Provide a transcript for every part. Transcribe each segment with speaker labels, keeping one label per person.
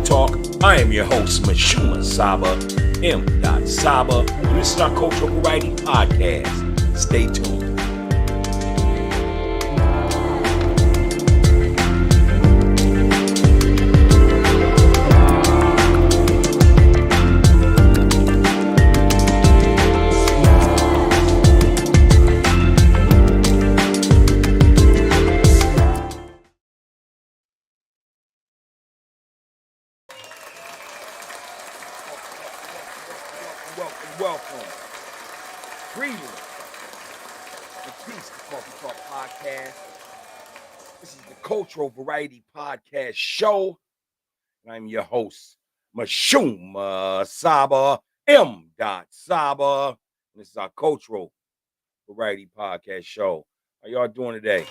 Speaker 1: Talk. I am your host, Mashuma Saba, M. Saba, and this is our Cultural Variety Podcast. Stay tuned. Welcome. Greetings and peace to Coffee Talk Podcast. This is the Cultural Variety Podcast Show. And I'm your host, Mashuma Saba, M. Saba. And this is our Cultural Variety Podcast Show. How y'all doing today?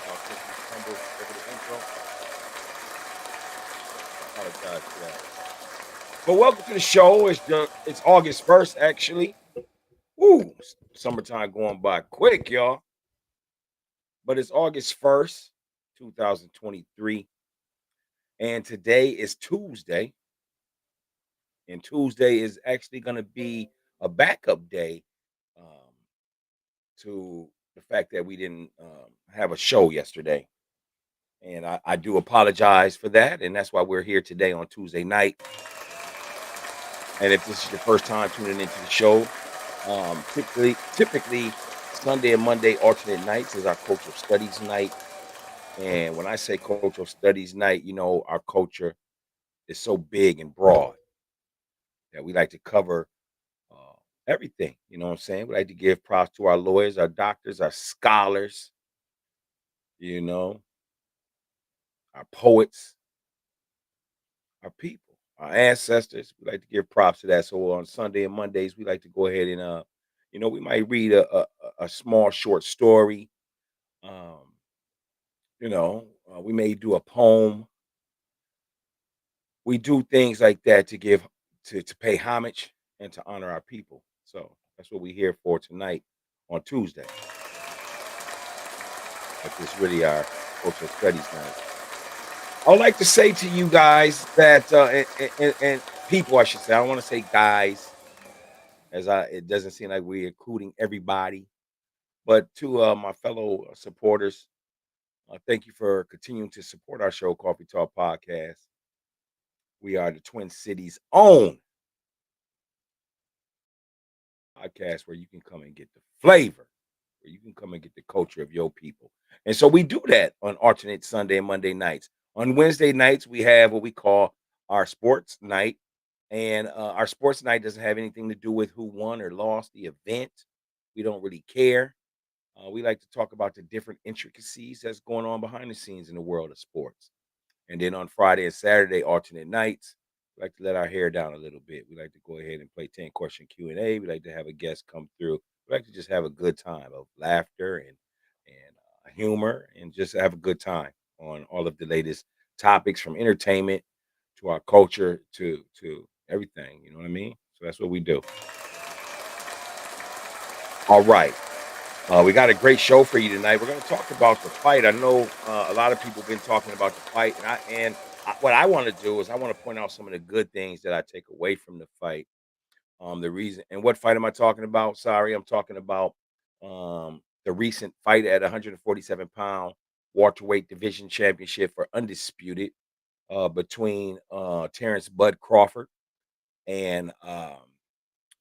Speaker 1: Y'all over the intro? Apologize for that. But welcome to the show. It's August 1st, actually. Woo! Summertime going by quick, y'all. But it's August 1st, 2023. And today is Tuesday. And Tuesday is actually going to be a backup day to the fact that we didn't have a show yesterday. And I do apologize for that. And that's why we're here today on Tuesday night. And if this is your first time tuning into the show, typically Sunday and Monday alternate nights is our cultural studies night. And when I say cultural studies night, you know, our culture is so big and broad that we like to cover everything. You know what I'm saying? We like to give props to our lawyers, our doctors, our scholars, you know, our poets, our people, our ancestors. We like to give props to that. So on Sunday and Mondays, we like to go ahead and, you know, we might read a small short story. You know, we may do a poem. We do things like that to give to pay homage and to honor our people. So that's what we're here for tonight on Tuesday. But it's really our cultural studies night. I would like to say to you guys that and people, I should say, I don't want to say guys, as it doesn't seem like we're including everybody, but to my fellow supporters, thank you for continuing to support our show, Coffee Talk Podcast. We are the Twin Cities' own podcast where you can come and get the flavor, where you can come and get the culture of your people. And so we do that on alternate Sunday and Monday nights. On Wednesday nights, we have what we call our sports night. And our sports night doesn't have anything to do with who won or lost the event. We don't really care. We like to talk about the different intricacies that's going on behind the scenes in the world of sports. And then on Friday and Saturday, alternate nights, we like to let our hair down a little bit. We like to go ahead and play 10-question Q&A. We like to have a guest come through. We like to just have a good time of laughter and humor and just have a good time on all of the latest topics from entertainment to our culture to everything. You know what I mean? So that's what we do. All right. We got a great show for you tonight. We're going to talk about the fight. I know a lot of people have been talking about the fight, what I want to do is I want to point out some of the good things that I take away from the fight. The reason and what fight am I talking about? Sorry, I'm talking about the recent fight at 147-pound welterweight division championship for undisputed between Terrence Bud Crawford and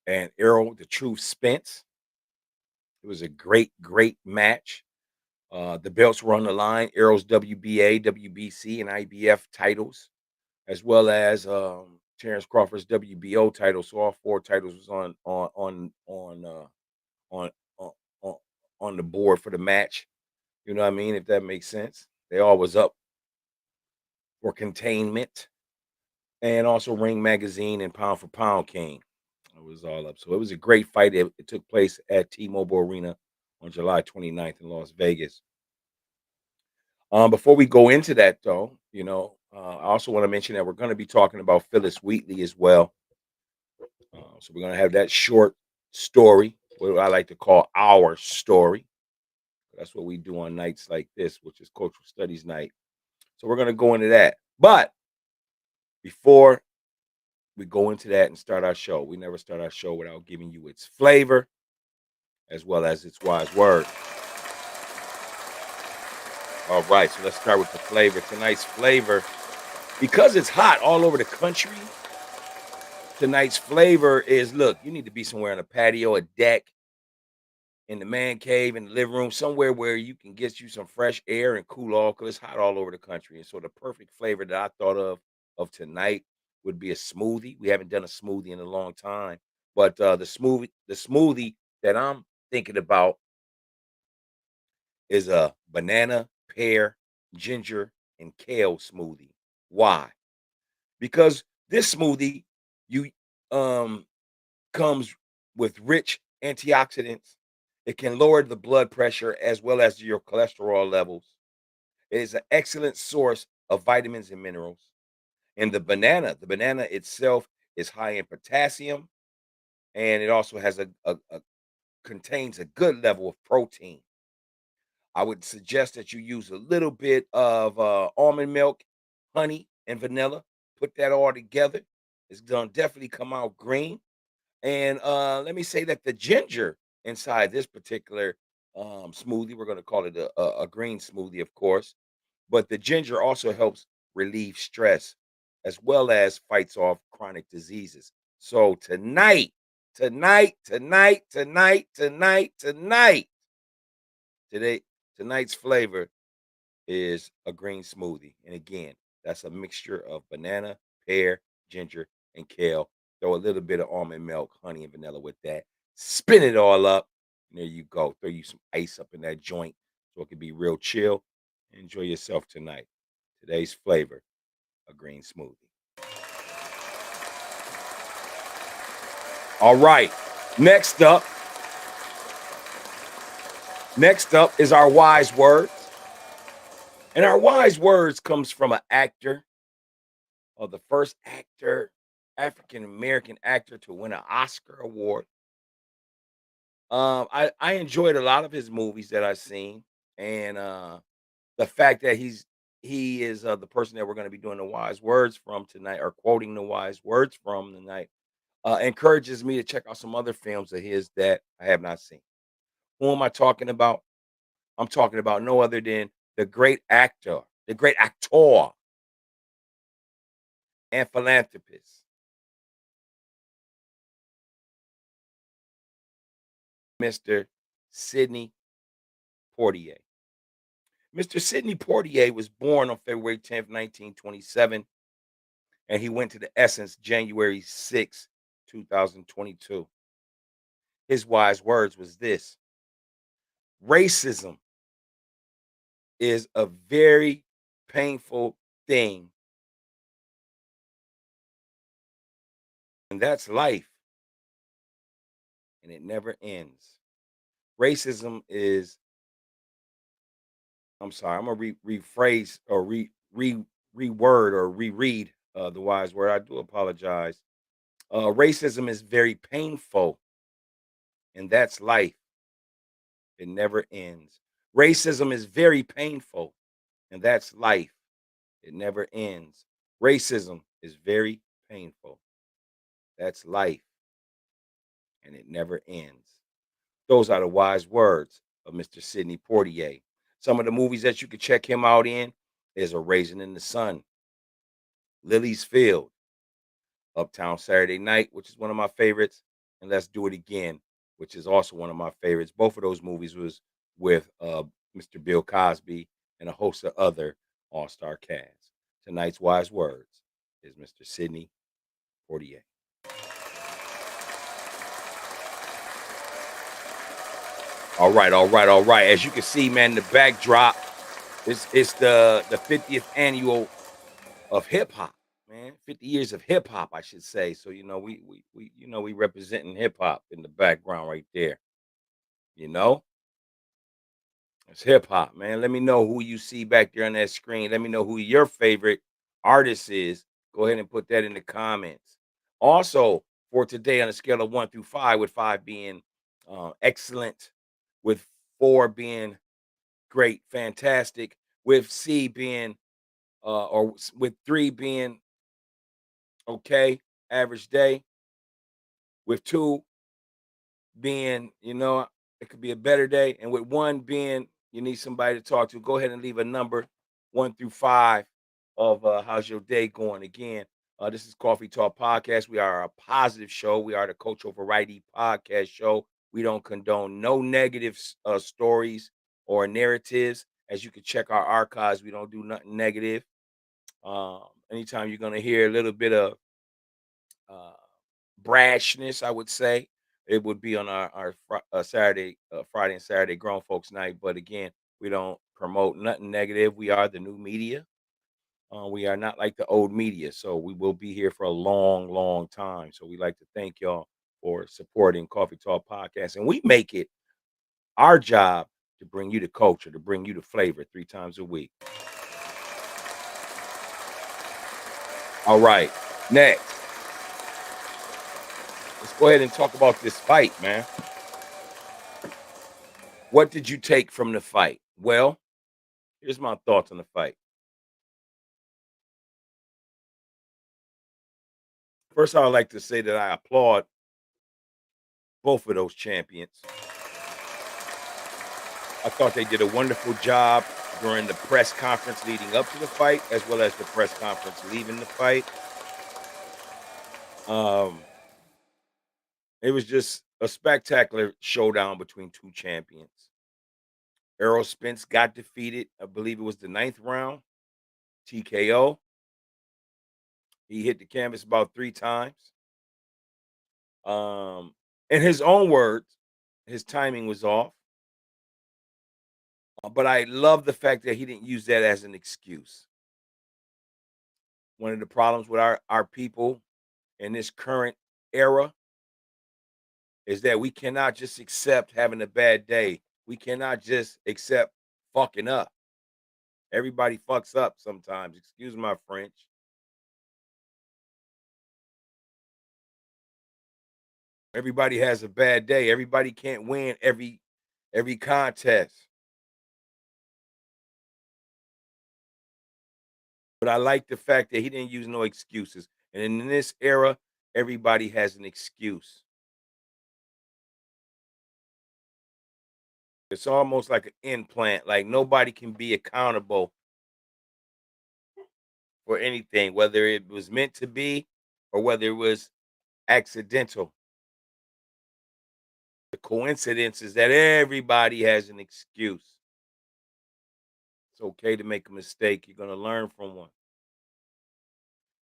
Speaker 1: ERROL the Truth Spence. It was a great match. The belts were on the line. ERROL's WBA, WBC, and IBF titles, as well as Terrence Crawford's WBO title. So all four titles was on on on the board for the match. You know what I mean? If that makes sense. They all was up for containment, and also Ring Magazine and Pound for Pound King. It was all up. So it was a great fight. It took place at T-Mobile Arena on July 29th in Las Vegas. Before we go into that, though, you know, I also want to mention that we're going to be talking about Phyllis Wheatley as well. So we're going to have that short story, what I like to call our story. That's what we do on nights like this, which is Cultural Studies Night. So we're going to go into that. But before we go into that and start our show, we never start our show without giving you its flavor as well as its wise word. All right, so let's start with the flavor. Tonight's flavor, because it's hot all over the country, tonight's flavor is look, you need to be somewhere on a patio, a deck, in the man cave, in the living room, somewhere where you can get you some fresh air and cool off because it's hot all over the country. And so the perfect flavor that I thought of tonight would be a smoothie. We haven't done a smoothie in a long time, but the smoothie that I'm thinking about is a banana, pear, ginger, and kale smoothie. Why? Because this smoothie you um comes with rich antioxidants. It can lower the blood pressure as well as your cholesterol levels. It is an excellent source of vitamins and minerals. And the banana itself is high in potassium, and it also has a contains a good level of protein. I would suggest that you use a little bit of almond milk, honey, and vanilla. Put that all together. It's gonna definitely come out green. And let me say that the ginger inside this particular smoothie, we're going to call it a green smoothie, of course, but the ginger also helps relieve stress as well as fights off chronic diseases. So tonight, today, tonight's flavor is a green smoothie. And again, that's a mixture of banana, pear, ginger, and kale. Throw a little bit of almond milk, honey, and vanilla with that. Spin it all up. And there you go. Throw you some ice up in that joint so it can be real chill. Enjoy yourself tonight. Today's flavor, a green smoothie. All right. Next up, next up is our wise words. And our wise words comes from an actor, or the first actor, African American actor to win an Oscar award. I enjoyed a lot of his movies that I've seen, and the fact that he is the person that we're going to be doing the wise words from tonight, or quoting the wise words from tonight, encourages me to check out some other films of his that I have not seen. Who am I talking about? I'm talking about no other than the great actor and philanthropist, Mr. Sidney Portier. Mr. Sidney Portier was born on February 10th, 1927, and he went to the Essence January 6th, 2022. His wise words was this: racism is a very painful thing, and that's life, and it never ends. Racism is, I'm sorry, I'm gonna rephrase or reword or reread the wise word. I do apologize. Racism is very painful, and that's life. It never ends. Racism is very painful, and that's life. It never ends. Racism is very painful. That's life, and it never ends. Those are the wise words of Mr. Sidney Portier. Some of the movies that you could check him out in is A Raisin in the Sun, Lily's Field, Uptown Saturday Night, which is one of my favorites, and Let's Do It Again, which is also one of my favorites. Both of those movies was with Mr. Bill Cosby and a host of other all-star casts. Tonight's wise words is Mr. Sidney Portier. All right, all right, all right. As you can see, man, the backdrop is the 50th annual of hip hop, man. 50 years of hip hop, I should say. So we representing hip hop in the background right there. You know, it's hip hop, man. Let me know who you see back there on that screen. Let me know who your favorite artist is. Go ahead and put that in the comments. Also, for today, on a scale of 1 through 5, with 5 being excellent, with 4 being great, fantastic, with C being with 3 being okay, average day, with 2 being, it could be a better day, and with 1 being you need somebody to talk to, go ahead and leave a number 1 through 5 of how's your day going. Again, this is Coffee Talk Podcast. We are a positive show. We are the Cultural Variety Podcast show. We don't condone no negative stories or narratives. As you can check our archives, we don't do nothing negative. Anytime you're going to hear a little bit of uh, brashness, I would say, it would be on our Saturday, Friday and Saturday grown folks night. But again, we don't promote nothing negative. We are the new media. We are not like the old media, so we will be here for a long, long time. So we like to thank y'all for supporting Coffee Talk Podcast, and we make it our job to bring you the culture, to bring you the flavor 3 times a week. All right, next, let's go ahead and talk about this fight, man. What did you take from the fight? Well, here's my thoughts on the fight. First, I would like to say that I applaud both of those champions. I thought they did a wonderful job during the press conference leading up to the fight, as well as the press conference leaving the fight. Um, it was just a spectacular showdown between 2 champions. Errol Spence got defeated, I believe it was the 9th round, TKO. He hit the canvas about 3 times. In his own words, his timing was off. But I love the fact that he didn't use that as an excuse. One of the problems with our people in this current era is that we cannot just accept having a bad day. We cannot just accept fucking up. Everybody fucks up sometimes. Excuse my French. Everybody has a bad day. Everybody can't win every contest. But I like the fact that he didn't use no excuses. And in this era, everybody has an excuse. It's almost like an implant. Like nobody can be accountable for anything, whether it was meant to be or whether it was accidental. The coincidence is that everybody has an excuse. It's okay to make a mistake. You're going to learn from one.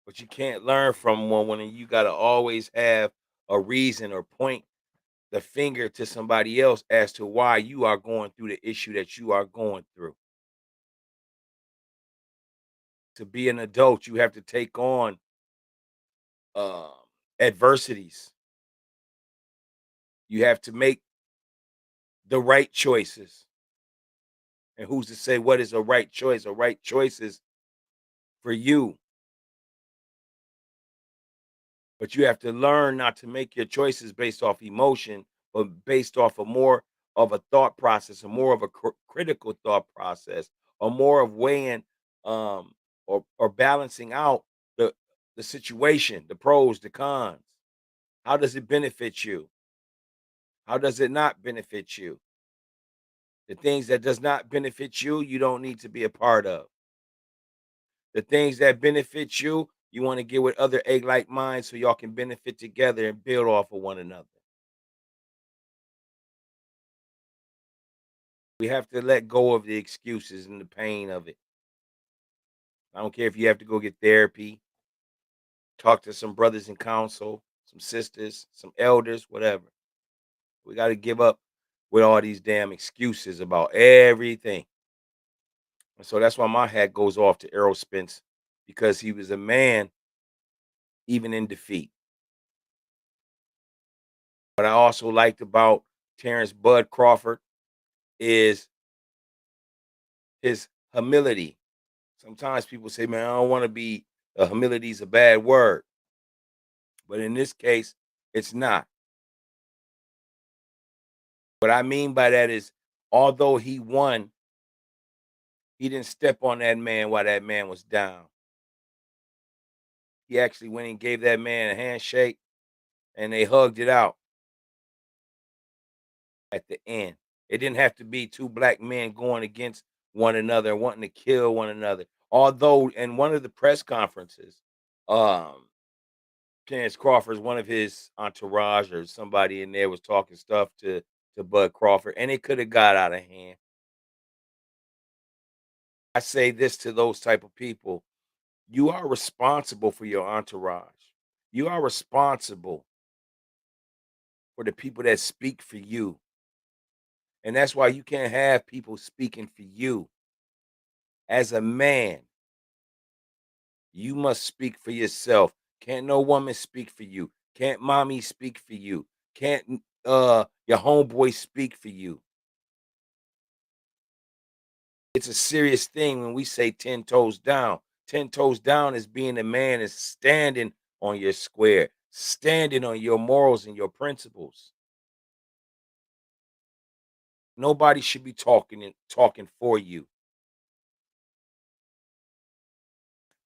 Speaker 1: But you can't learn from one when you got to always have a reason or point the finger to somebody else as to why you are going through the issue that you are going through. To be an adult, you have to take on um, adversities. You have to make the right choices. And who's to say what is a right choice? A right choice is for you. But you have to learn not to make your choices based off emotion, but based off of more of a thought process, or more of a critical thought process, or more of weighing um, or balancing out the situation, the pros, the cons. How does it benefit you? How does it not benefit you? The things that does not benefit you, you don't need to be a part of. The things that benefit you, you want to get with other egg-like minds so y'all can benefit together and build off of one another. We have to let go of the excuses and the pain of it. I don't care if you have to go get therapy, talk to some brothers in counsel, some sisters, some elders, whatever. We got to give up with all these damn excuses about everything. And so that's why my hat goes off to Errol Spence, because he was a man even in defeat. What I also liked about Terrence Bud Crawford is his humility. Sometimes people say, man, I don't want to be, humility is a bad word. But in this case, it's not. What I mean by that is, although he won, He didn't step on that man while that man was down. He actually went and gave that man a handshake, and they hugged it out at the end. It didn't have to be two black men going against one another, wanting to kill one another. Although in one of the press conferences, um, Terrence Crawford's one of his entourage or somebody in there was talking stuff to Bud Crawford, and it could have got out of hand. I say this to those type of people: you are responsible for your entourage. You are responsible for the people that speak for you, and that's why you can't have people speaking for you. As a man, you must speak for yourself. Can't no woman speak for you. Can't mommy speak for you. Can't your homeboy speak for you. It's a serious thing when we say 10 toes down. 10 toes down is being a man is standing on your square, standing on your morals and your principles. Nobody should be talking for you.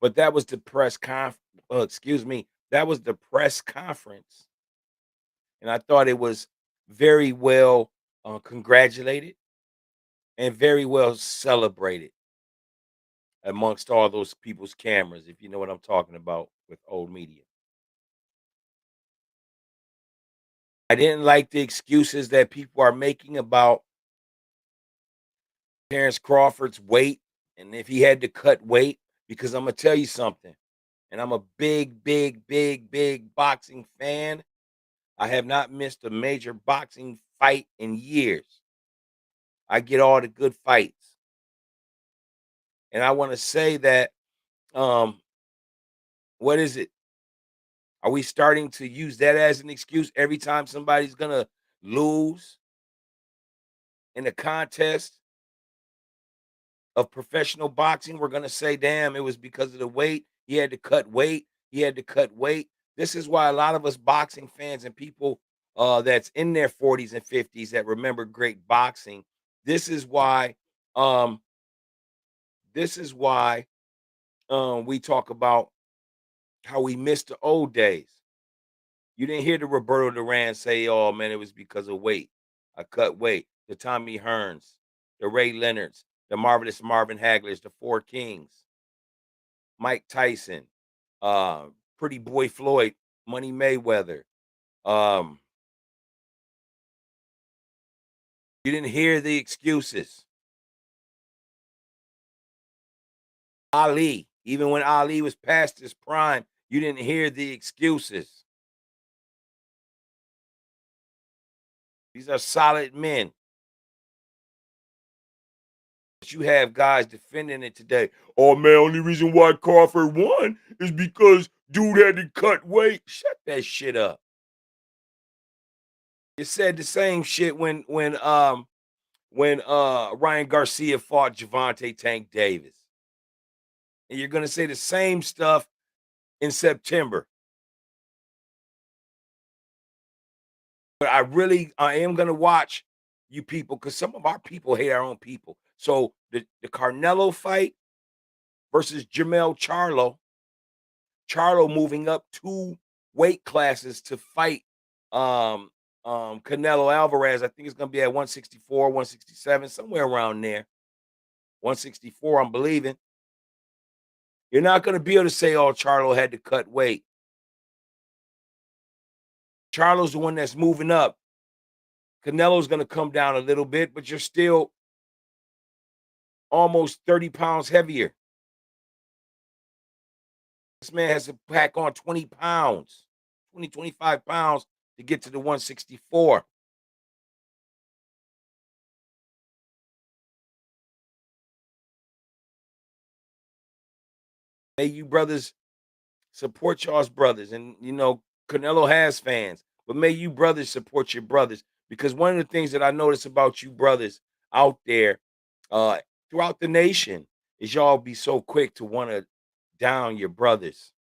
Speaker 1: But that was the excuse me, that was the press conference, and I thought it was very well congratulated and very well celebrated amongst all those people's cameras, if you know what I'm talking about with old media. I didn't like the excuses that people are making about Terrence Crawford's weight and if he had to cut weight, because I'm gonna tell you something, and I'm a big, big, big, big boxing fan. I have not missed a major boxing fight in years. I get all the good fights. And I want to say that um what is it? Are we starting to use that as an excuse every time somebody's gonna lose in a contest of professional boxing? We're gonna say, damn, it was because of the weight. He had to cut weight. He had to cut weight. This is why a lot of us boxing fans and people that's in their 40s and 50s that remember great boxing. This is why um this is why we talk about how we missed the old days. You didn't hear the Roberto Duran say, "Oh man, it was because of weight. I cut weight." The Tommy Hearns, the Ray Leonards, the marvelous Marvin Haglers, the Four Kings, Mike Tyson, uh, Pretty Boy Floyd, Money Mayweather. Um, you didn't hear the excuses. Ali, even when Ali was past his prime, you didn't hear the excuses. These are solid men. But you have guys defending it today. Oh man, only reason why Crawford won is because dude had to cut weight. Shut that shit up. You said the same shit when Ryan Garcia fought Javante Tank Davis. And you're gonna say the same stuff in September. But I am gonna watch you people because some of our people hate our own people. So the Carnelo fight versus Jamel Charlo moving up 2 weight classes to fight, um, Canelo Alvarez. I think it's gonna be at 164, 167, somewhere around there. 164, I'm believing. You're not gonna be able to say, "Oh, Charlo had to cut weight." Charlo's the one that's moving up. Canelo's gonna come down a little bit, but you're still almost 30 pounds heavier. This man has to pack on 20 pounds, 20, 25 pounds to get to the 164. Hey, you brothers support y'all's brothers. And Canelo has fans, but may you brothers support your brothers. Because one of the things that I notice about you brothers out there uh throughout the nation is y'all be so quick to want to down your brothers,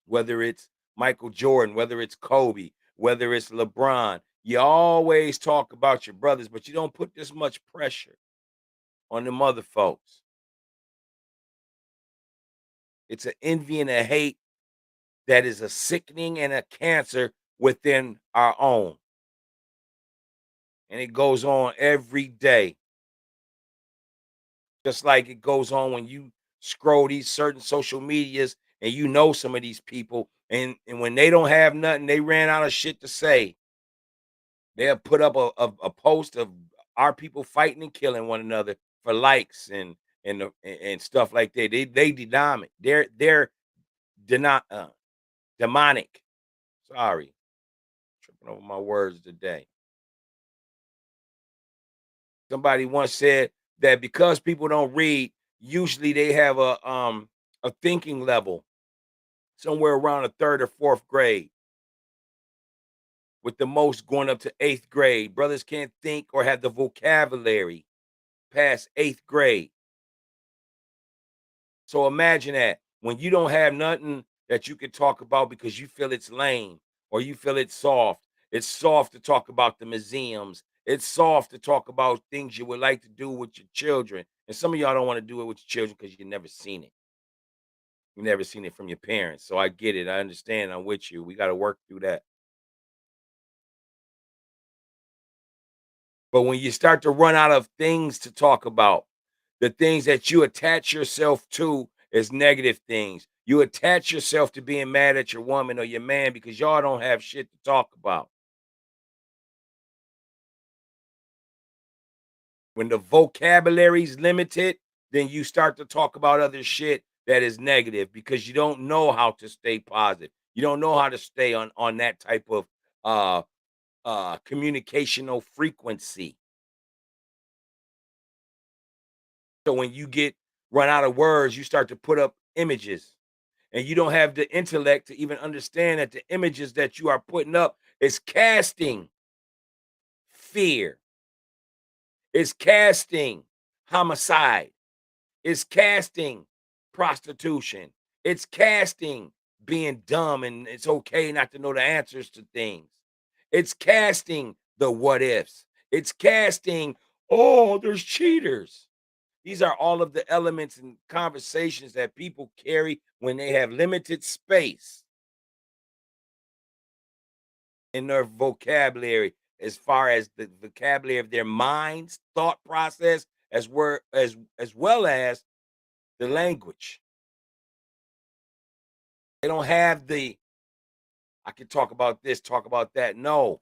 Speaker 1: whether it's Michael Jordan, whether it's Kobe, whether it's LeBron. You always talk about your brothers, but you don't put this much pressure. on them other folks. It's an envy and a hate that is a sickening and a cancer within our own. And it goes on every day, just like it goes on when you scroll these certain social medias and you know some of these people, and when they don't have nothing, they ran out of shit to say. They'll put up a post of our people fighting and killing one another for likes and stuff like that. They demonic. They're deno demonic. Sorry, tripping over my words today. Somebody once said that because people don't read, usually they have a thinking level somewhere around the third or fourth grade, with the most going up to eighth grade. Brothers can't think or have the vocabulary past eighth grade. So imagine that when you don't have nothing that you can talk about because you feel it's lame or you feel it's soft. It's soft to talk about the museums. It's soft to talk about things you would like to do with your children. And some of y'all don't want to do it with your children because you've never seen it. You've never seen it from your parents. So I get it. I understand. I'm with you. We got to work through that. But when you start to run out of things to talk about, the things that you attach yourself to as negative things, you attach yourself to being mad at your woman or your man because y'all don't have shit to talk about. When the vocabulary's limited, then you start to talk about other shit that is negative because you don't know how to stay positive. You don't know how to stay on that type of uh communicational frequency. So when you get run out of words, you start to put up images, and you don't have the intellect to even understand that the images that you are putting up is casting fear, is casting homicide, is casting prostitution, it's casting being dumb and it's okay not to know the answers to things. It's casting the what ifs. It's casting, oh, there's cheaters. These are all of the elements and conversations that people carry when they have limited space in their vocabulary, as far as the vocabulary of their minds, thought process, as well as the language. They don't have the I can talk about this, talk about that. No.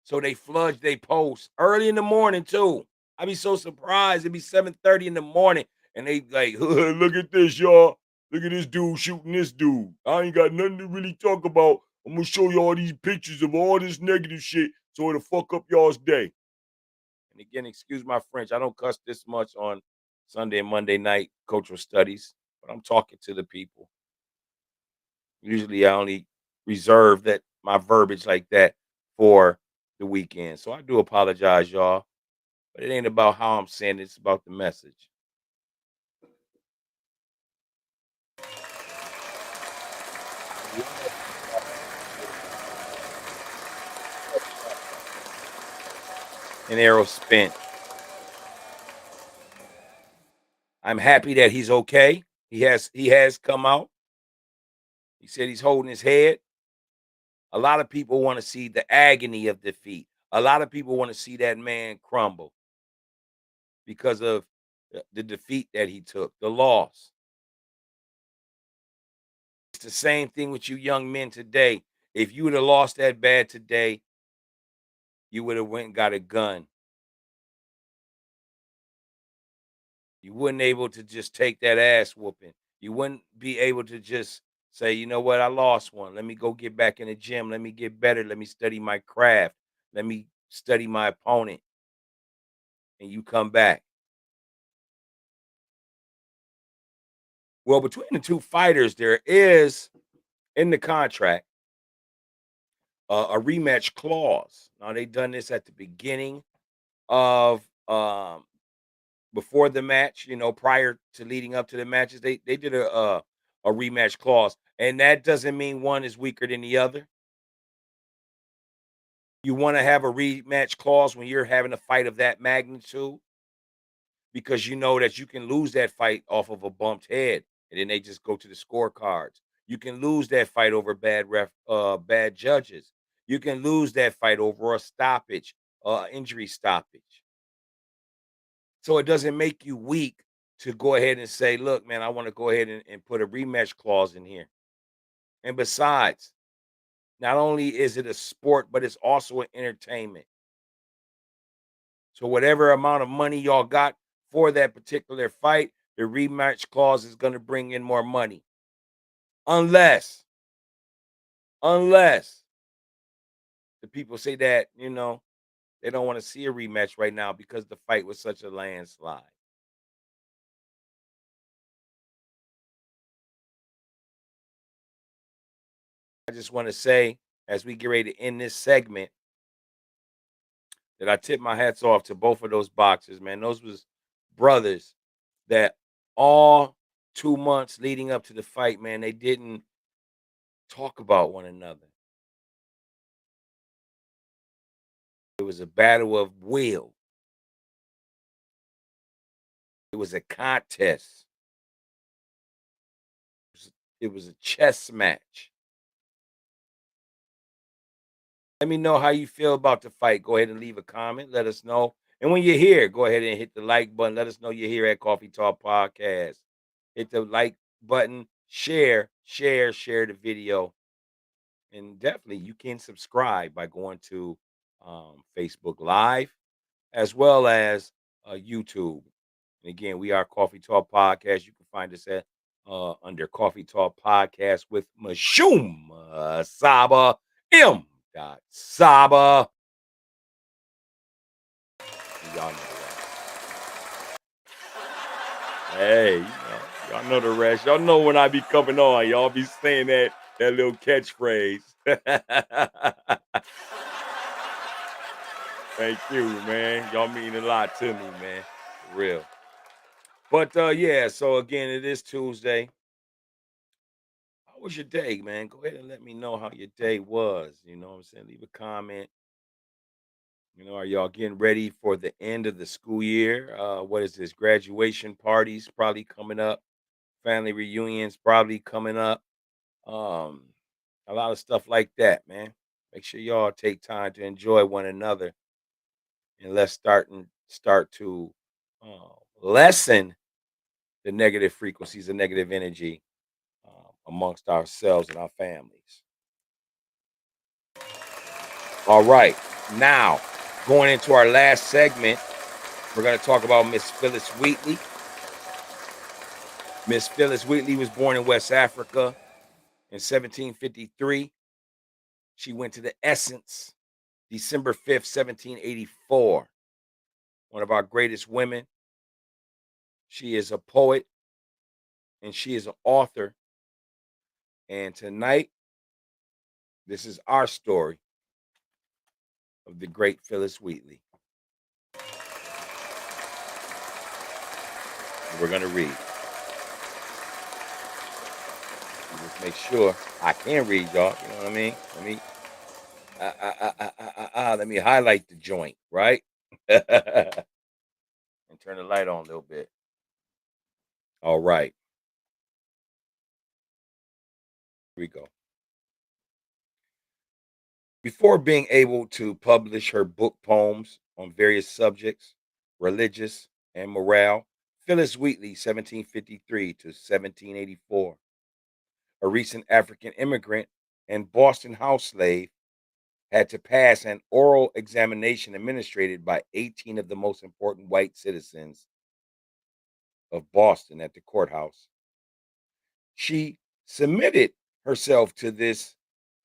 Speaker 1: So they fludge they post early in the morning too. I be so surprised. It be 7:30 in the morning and they like, look at this, y'all. Look at this dude shooting this dude. I ain't got nothing to really talk about. I'm gonna show you all these pictures of all this negative shit so it'll fuck up y'all's day. And again, excuse my French. I don't cuss this much on Sunday and Monday night cultural studies, but I'm talking to the people. Usually I only reserve that my verbiage like that for the weekend. So I do apologize, y'all. But it ain't about how I'm saying it, it's about the message. And Arrow spent. I'm happy that he's okay. He has come out. He said he's holding his head. A lot of people want to see the agony of defeat. A lot of people want to see that man crumble because of the defeat that he took, the loss. It's the same thing with you young men today. If you would have lost that bad today, you would have went and got a gun. You wouldn't able to just take that ass whooping. You wouldn't be able to just say, you know what, I lost one. Let me go get back in the gym. Let me get better. Let me study my craft. Let me study my opponent. And you come back. Well, between the two fighters, there is in the contract a rematch clause. Now they done this at the beginning of before the match, prior to leading up to the matches, they did a rematch clause, and that doesn't mean one is weaker than the other. You want to have a rematch clause when you're having a fight of that magnitude. because you know that you can lose that fight off of a bumped head, and then they just go to the scorecards. You can lose that fight over bad judges. You can lose that fight over a stoppage, injury stoppage. So it doesn't make you weak to go ahead and say, look, man, I want to go ahead and put a rematch clause in here. And besides, not only is it a sport, but it's also an entertainment. So whatever amount of money y'all got for that particular fight, the rematch clause is going to bring in more money. Unless the people say that, they don't want to see a rematch right now because the fight was such a landslide. I just want to say, as we get ready to end this segment, that I tip my hats off to both of those boxers, man. Those was brothers that all 2 months leading up to the fight, man, they didn't talk about one another. It was a battle of will. It was a contest. It was a chess match. Let me know how you feel about the fight. Go ahead and leave a comment. Let us know. And when you're here, go ahead and hit the like button. Let us know you're here at Coffee Talk Podcast. Hit the like button, share the video. And definitely you can subscribe by going to Facebook Live as well as YouTube. And again, we are Coffee Talk Podcast. You can find us at under Coffee Talk Podcast with Mashum Saba M. Saba. Y'all know the rest. Hey, y'all know the rest. Y'all know when I be coming on, y'all be saying that little catchphrase. Thank you, man. Y'all mean a lot to me, man. For real. But yeah, so again, it is Tuesday. How was your day, man? Go ahead and let me know how your day was. You know what I'm saying? Leave a comment. Are y'all getting ready for the end of the school year? What is this? Graduation parties probably coming up. Family reunions probably coming up. Um, a lot of stuff like that, man. Make sure y'all take time to enjoy one another, and let's start to uh, lessen the negative frequencies and negative energy amongst ourselves and our families. All right, now going into our last segment, we're going to talk about Miss Phyllis Wheatley. Miss Phyllis Wheatley was born in West Africa in 1753. She went to the Essence December 5th, 1784. One of our greatest women. She is a poet and she is an author. And tonight, this is our story of the great Phyllis Wheatley. And we're going to read. Just make sure I can read, y'all. You know what I mean? Let me highlight the joint, right? And turn the light on a little bit. All right. Here we go. Before being able to publish her book poems on various subjects, religious and morale, Phyllis Wheatley, 1753 to 1784, a recent African immigrant and Boston house slave, had to pass an oral examination administered by 18 of the most important white citizens of Boston at the courthouse. She submitted herself to this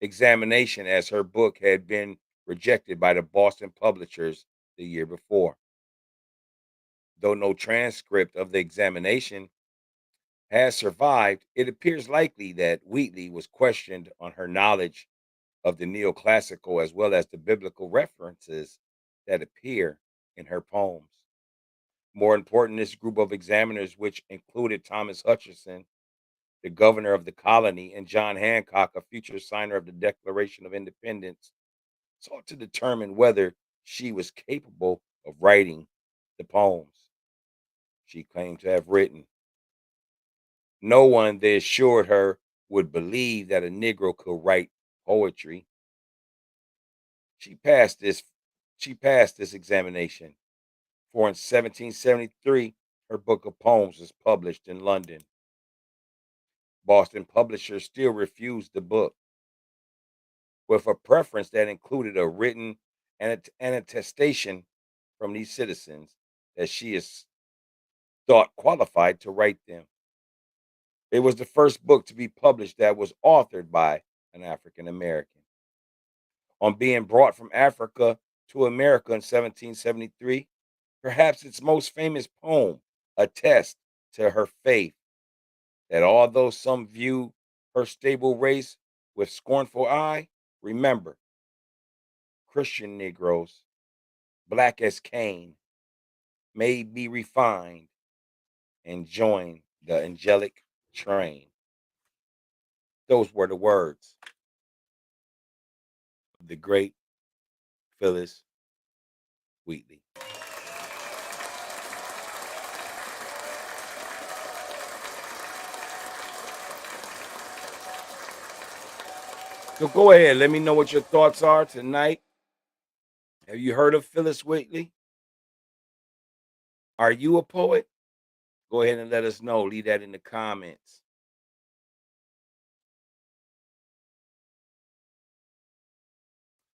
Speaker 1: examination as her book had been rejected by the Boston publishers the year before. Though no transcript of the examination has survived, it appears likely that Wheatley was questioned on her knowledge of the neoclassical as well as the biblical references that appear in her poems. More important, this group of examiners, which included Thomas Hutchinson, the governor of the colony, and John Hancock, a future signer of the Declaration of Independence, sought to determine whether she was capable of writing the poems. she claimed to have written. No one, they assured her, would believe that a Negro could write poetry. She passed this she passed this examination, for in 1773 her book of poems was published in London. Boston publishers still refused the book, with a preference that included a written an attestation from these citizens that she is thought qualified to write them. It was the first book to be published that was authored by an African American. On being brought from Africa to America in 1773, perhaps its most famous poem attests to her faith that although some view her stable race with scornful eye, remember, Christian Negroes, black as Cain, may be refined and join the angelic train. Those were the words of the great Phyllis Wheatley. So go ahead, let me know what your thoughts are tonight. Have you heard of Phyllis Wheatley? Are you a poet? Go ahead and let us know. Leave that in the comments.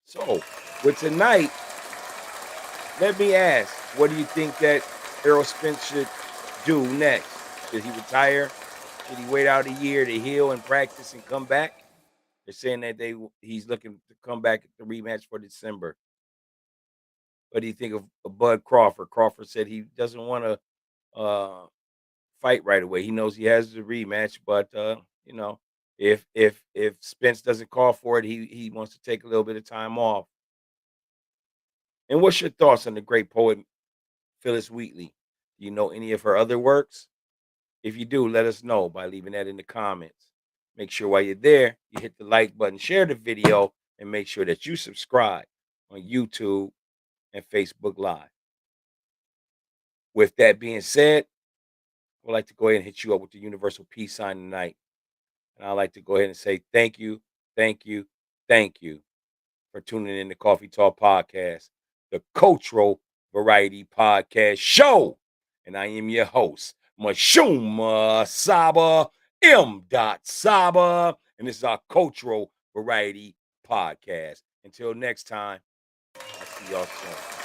Speaker 1: So, with tonight, let me ask, what do you think that Errol Spence should do next? Should he retire? Should he wait out a year to heal and practice and come back? They're saying that he's looking to come back at the rematch for December. What do you think of Bud Crawford? Crawford said he doesn't want to fight right away. He knows he has the rematch, but you know, if Spence doesn't call for it, he wants to take a little bit of time off. And what's your thoughts on the great poet Phyllis Wheatley? Do you know any of her other works? If you do, let us know by leaving that in the comments. Make sure while you're there, you hit the like button, share the video, and make sure that you subscribe on YouTube and Facebook Live. With that being said, I'd like to go ahead and hit you up with the universal peace sign tonight. And I'd like to go ahead and say thank you, thank you, thank you for tuning in to Coffee Talk Podcast, the cultural variety podcast show. And I am your host, Mashuma Saba, M. Saba. And this is our cultural variety podcast. Until next time, I'll see y'all soon.